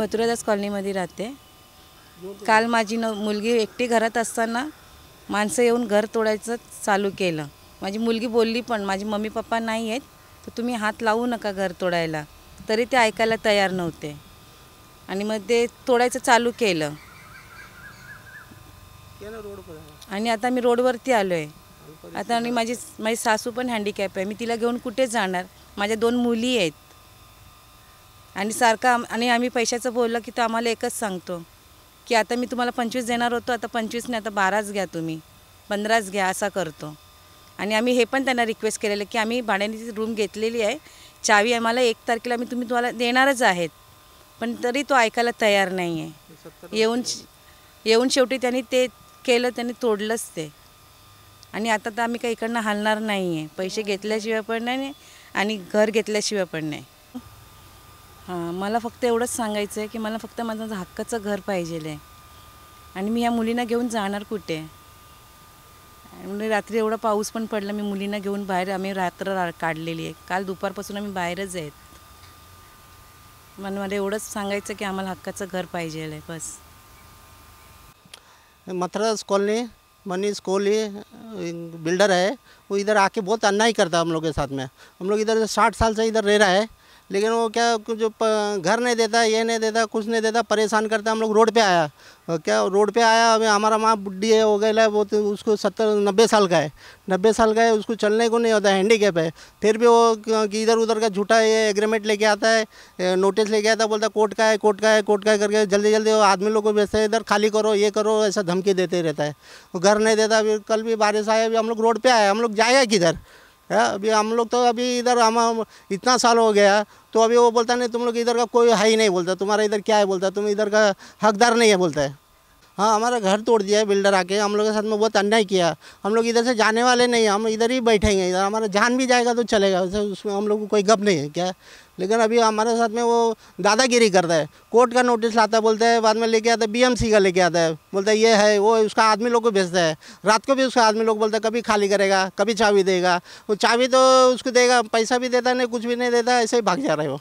मथुरादास कॉलनीमध्ये राहते। काल माझी मुलगी एकटी घरात असताना माणसं येऊन घर तोडायचं चालू केलं। माझी मुलगी बोलली पण माझी मम्मी पप्पा नाही आहेत तर तुम्ही हात लावू नका घर तोडायला, तरी ते ऐकायला तयार नव्हते आणि मग ते तोडायचं चालू केलं। आणि आता मी रोडवरती आलो आहे आता, आणि माझी सासू पण हँडिकॅप आहे, मी तिला घेऊन कुठे जाणार? माझ्या 2 मुली आहेत आणि सारखा आणि आम्ही पैशाचं बोललं की तो आम्हाला एकच सांगतो की आता मी तुम्हाला 25 देणार होतो, आता 25 नाही, आता 12च घ्या, तुम्ही 15च घ्या, असा करतो। आणि आम्ही हे पण त्यांना रिक्वेस्ट केलेलं की आम्ही भाड्याने रूम घेतलेली आहे, चावी आम्हाला 1 तारखेला मी तुम्हाला देणारच आहेत, पण तरी तो ऐकायला तयार नाही आहे। येऊन शेवटी त्यांनी ते केलं, त्यांनी तोडलंच ते। आणि आता तर आम्ही काही इकडनं हलणार नाही आहे, पैसे घेतल्याशिवाय पण नाही आणि घर घेतल्याशिवाय पण नाही। हां, मला फक्त एवढंच सांगायचं आहे की मला फक्त माझं हक्काचं घर पाहिजे आहे आणि मी ह्या मुलींना घेऊन जाणार कुठे? म्हणजे रात्री एवढा पाऊस पण पडला, मी मुलींना घेऊन बाहेर आम्ही रात्र काढलेली आहे, काल दुपारपासून आम्ही बाहेरच आहेत। मला एवढंच सांगायचं की आम्हाला हक्काचं घर पाहिजे आहे बस। मथुरादास कॉलोनी मनीष कोहली बिल्डर है, वो इधर आके बहुत अन्याय करता है हम लोग के साथ में। हम लोग इधर 60 साल से इधर रह रहा है, लेकिन वो क्या जो घर नहीं देता, ये नहीं देता, कुछ नहीं देता, परेशान करता। हम लोग रोड पे आया, क्या रोड पे आया, अभी हमारा माँ बुढ़ी है, हो गया है, वो तो उसको 70-90 साल का है, 90 साल का है, उसको चलने को नहीं होता, हैंडीकैप है। फिर भी वो कि इधर उधर का झूठा ये एग्रीमेंट लेके आता है, नोटिस लेके आता है, बोलता कोर्ट का है, कोर्ट का है, कोर्ट का है करके जल्दी जल्दी वो आदमी लोग को भेजते हैं, इधर खाली करो, ये करो, ऐसा धमकी देते रहता है। वो घर नहीं देता। अभी कल भी बारिश आया, अभी हम लोग रोड पे आए, हम लोग जाएगा किधर? अभी हम लोग तो अभी इधर हम इतना साल हो गया, तो अभी वो बोलता नहीं तुम लोग इधर का कोई है ही नहीं, बोलता तुम्हारा इधर क्या है, बोलता तुम इधर का हकदार नहीं है, बोलता है। हाँ, हमारा घर तोड़ दिया है बिल्डर आके, हम लोग के साथ में बहुत अन्याय किया। हम लोग इधर से जाने वाले नहीं, हम इधर ही बैठेंगे, इधर हमारा जान भी जाएगा तो चलेगा, उसमें हम लोग को कोई गप नहीं है क्या। लेकिन अभी हमारे साथ में वो दादागिरी करता है, कोर्ट का नोटिस लाता है, बोलता है बाद में लेके आता है, BMC का लेके आता है, बोलता है ये है वो, उसका आदमी लोग को भेजता है। रात को भी उसका आदमी लोग बोलता है कभी खाली करेगा, कभी चाबी देगा। वो चाबी तो उसको देगा, पैसा भी देता नहीं, कुछ भी नहीं देता, ऐसे ही भाग जा रहे हो।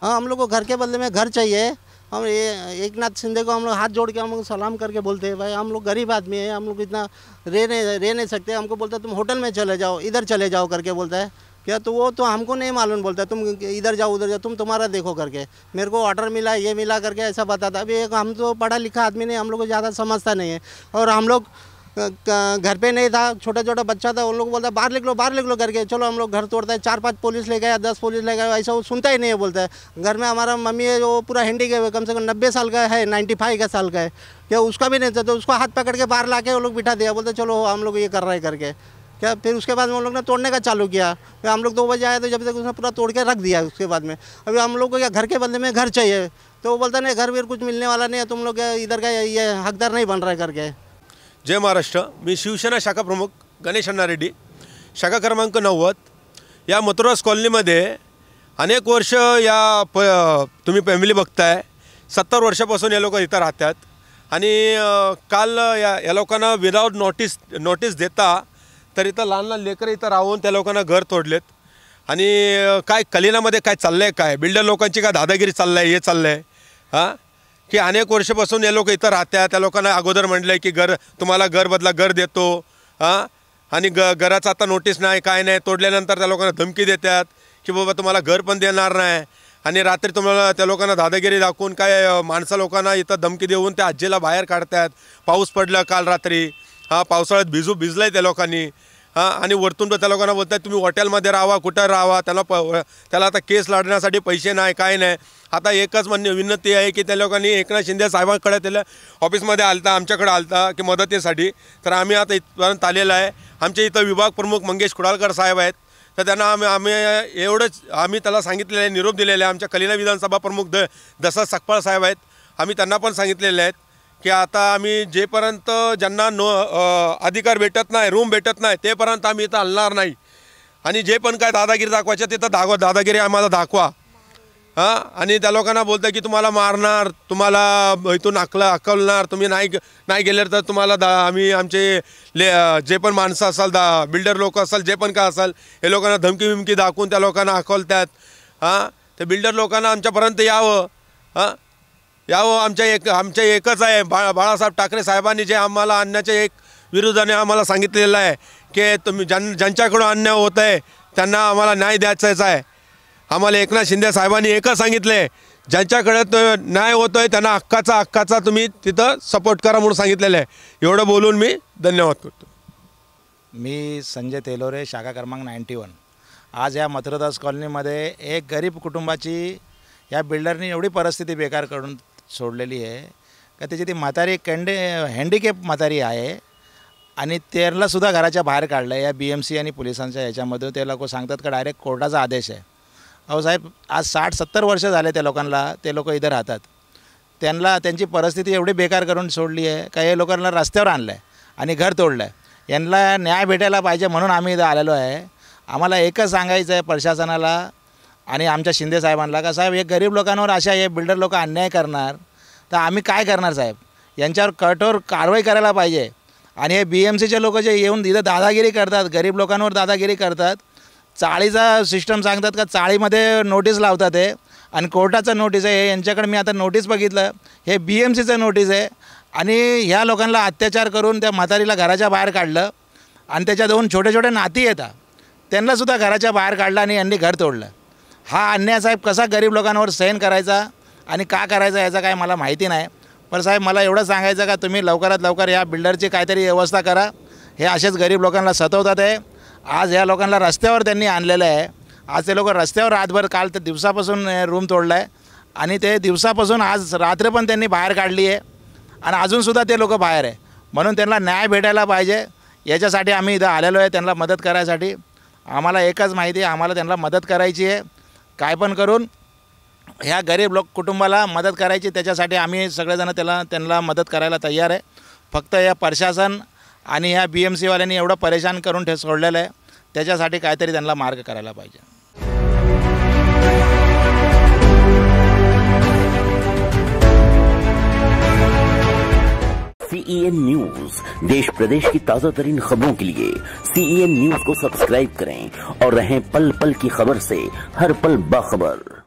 हाँ, हम लोग को घर के बदले में घर चाहिए। हम ये एकनाथ शिंदे को हम लोग हाथ जोड़ के हम लोग सलाम करके बोलते हैं भाई हम लोग गरीब आदमी है, हम लोग इतना रह नहीं सकते। हमको बोलता है तुम होटल में चले जाओ, इधर चले जाओ करके बोलता है क्या, तो वो तो हमको नहीं मालूम, बोलता है तुम इधर जाओ उधर जाओ, तुम तुम्हारा देखो करके। मेरे को ऑर्डर मिला, ये मिला करके ऐसा बताता। अभी एक हम तो पढ़ा लिखा आदमी नहीं, हम लोग को ज़्यादा समझता नहीं है। और हम लोग घर पे नहीं था, छोटा छोटा बच्चा था, उन लोग बोलता बाहर लिख लो करके, चलो हम लोग घर तोड़ता है। 4-5 पुलिस ले गया, 10 पुलिस ले गया, ऐसा वो सुनता ही नहीं है, बोलता है। घर में हमारा मम्मी है जो पूरा हैंडीकैप है, कम से कम 90 साल का है, 95 का साल का है, क्या उसका भी नहीं था, तो उसको हाथ पकड़ के बाहर ला के वो लोग बिठा दिया, बोलते चलो हम लोग ये कर रहे हैं करके क्या। फिर उसके बाद में उन लोग ने तोड़ने का चालू किया। फिर हम लोग 2 बजे आए तो जब तक उसने पूरा तोड़ के रख दिया। उसके बाद में अभी हम लोग को क्या घर के बदले में घर चाहिए, तो वो बोलता नहीं घर भी कुछ मिलने वाला नहीं है, तुम लोग इधर का ये हकदार नहीं बन रहा है करके। जय महाराष्ट्र। मी शिवसेना शाखा प्रमुख गणेश अण्णा रेड्डी, शाखा क्रमांक 90 या मथुरादास कॉलनीमध्ये अनेक वर्ष तुम्ही फॅमिली बघताय, 70 वर्षापासून या लोक इथं राहतात। आणि काल या लोकांना विदाउट नोटीस देता तर इथं लहान लेकरं इथं राहून त्या लोकांना घर तोडलेत। आणि काय कलिनामध्ये काय चाललंय, काय बिल्डर लोकांची काय दादागिरी चाललंय, हे चाललंय हां की अनेक वर्षापासून या लोक इथं राहतात। त्या लोकांना अगोदर म्हटलं की तुम्हाला घर बदला घर देतो हां, आणि घराचं आता नोटीस नाही काय नाही, तोडल्यानंतर त्या लोकांना धमकी देतात की बाबा तुम्हाला घर पण देणार नाही। आणि रात्री तुम्हाला त्या लोकांना दादागिरी दाखवून काय माणसं लोकांना इथं धमकी देऊन त्या आजीला बाहेर काढतात। पाऊस पडला काल रात्री, हां पावसाळ्यात भिजलाय त्या लोकांनी हां, आणि वरतून त्या लोकांना बोलतात तुम्ही हॉटेलमध्ये राहावा, कुठं राहावा, त्याला आता केस लढण्यासाठी पैसे नाही काय नाही। आता एकच विनंती आहे की त्या लोकांनी एकनाथ शिंदे साहेबांकडे त्याला ऑफिसमध्ये आलता, आमच्याकडे आलता की मदतीसाठी, तर आम्ही आता इथपर्यंत आलेला आहे। आमचे इथं विभाग प्रमुख मंगेश कुडाळकर साहेब आहेत, तर त्यांना आम्ही एवढंच आम्ही त्याला सांगितलेलं आहे, निरोप दिलेला आहे। आमच्या कलिना विधानसभा प्रमुख दशरथ सकपाळ साहेब आहेत, आम्ही त्यांना पण सांगितलेले आहेत की आता आम्ही जेपर्यंत ज्यांना अधिकार भेटत नाही, रूम भेटत नाही, तेपर्यंत आम्ही इथं हलणार नाही। आणि जे पण काय दादागिरी दाखवायचे तिथं दादागिरी आम्हाला दाखवा हां। आणि त्या लोकांना बोलतं की तुम्हाला मारणार, तुम्हाला इथून हकलणार, तुम्ही नाही गेले तर तुम्हाला आम्ही आमचे जे पण माणसं असाल बिल्डर लोक असाल, जे पण काय असाल, हे लोकांना धमकी दाखवून त्या लोकांना हकलतात हां। ते बिल्डर लोकांना आमच्यापर्यंत यावं हां, आमच्या एकच आहे, बाळासाहेब ठाकरे साहेबांनी जे आम्हाला आणण्याच्या एक विरोधाने आम्हाला सांगितलेलं आहे की तुम्ही ज्यांच्याकडून अन्याय होत आहे त्यांना आम्हाला न्याय द्यायचाच आहे. आम्हाला एकनाथ शिंदे साहेबांनी एकच सांगितले, ज्यांच्याकडे तो न्याय होतो आहे त्यांना हक्काचा तुम्ही तिथं सपोर्ट करा म्हणून सांगितलेलं आहे. एवढं बोलून मी धन्यवाद करतो. मी संजय तेलोरे, शाखा क्रमांक 91. आज या मथुरादास कॉलनीमध्ये एक गरीब कुटुंबाची या बिल्डरनी एवढी परिस्थिती बेकार करून सोडलेली आहे का त्याची ती म्हातारी हँडिकॅप म्हातारी आहे आणि त्यालासुद्धा घराच्या बाहेर काढलं आहे. या BMC आणि पोलिसांच्या ह्याच्यामधून ते लोक सांगतात का डायरेक्ट कोर्टाचा आदेश आहे. अहो साहेब, आज 60-70 वर्ष झाले त्या लोकांना, ते लोक इथं राहतात. त्यांची परिस्थिती एवढी बेकार करून सोडली आहे का हे लोकांना रस्त्यावर आणलं आहे आणि घर तोडलं आहे. यांना न्याय भेटायला पाहिजे म्हणून आम्ही इथं आलेलो आहे. आम्हाला एकच सांगायचं आहे प्रशासनाला आणि आमच्या शिंदे साहेबांना का साहेब, हे गरीब लोकांवर अशा हे बिल्डर लोक अन्याय करणार तर आम्ही काय करणार साहेब. यांच्यावर कठोर कारवाई करायला पाहिजे. आणि हे BMCचे लोक जे येऊन इथं दादागिरी करतात, गरीब लोकांवर दादागिरी करतात. चाळीचा सिस्टम सांगतात का चाळीमध्ये नोटीस लावतात हे आणि कोर्टाचं नोटीस आहे. यांच्याकडे मी आता नोटीस बघितलं, हे BMCचं नोटीस आहे. आणि ह्या लोकांना अत्याचार करून त्या म्हातारीला घराच्या बाहेर काढलं आणि त्याच्या 2 छोटे नाती येतात त्यांनासुद्धा घराच्या बाहेर काढलं आणि यांनी घर तोडलं. हा अन्याय साहेब कसा गरीब लोकांवर सहन करायचा आणि का करायचा याचा काय मला माहिती नाही. पण साहेब, मला एवढं सांगायचं का तुम्ही लवकरात लवकर या बिल्डरची काहीतरी व्यवस्था करा. हे असेच गरीब लोकांना सतवतात आहे. आज या लोकांना रस्त्यावर त्यांनी आणलेलं आहे. आज ते लोक रस्त्यावर रातभर, काल तर दिवसापासून रूम तोडला आहे आणि ते दिवसापासून आज रात्र पण त्यांनी बाहेर काढली आहे आणि अजूनसुद्धा ते लोक बाहेर आहे. म्हणून त्यांना न्याय भेटायला पाहिजे. याच्यासाठी आम्ही इथं आलेलो आहे त्यांना मदत करायसाठी. आम्हाला एकच माहिती आहे, आम्हाला त्यांना मदत करायची आहे. काय पण करून ह्या गरीब कुटुंबाला मदत करायची. त्याच्यासाठी आम्ही सगळेजण त्यांना मदत करायला तयार आहे. फक्त या प्रशासन आणि ह्या BMCवाल्यांनी एवढं परेशान करून सोडलेलं आहे, त्याच्यासाठी काहीतरी त्यांना मार्ग करायला पाहिजे. CEN न्यूज, देश प्रदेश की ताजा तरीन खबरों के लिए CEN न्यूज को सब्सक्राइब करें और रहें पल पल की खबर से हर पल बाखबर.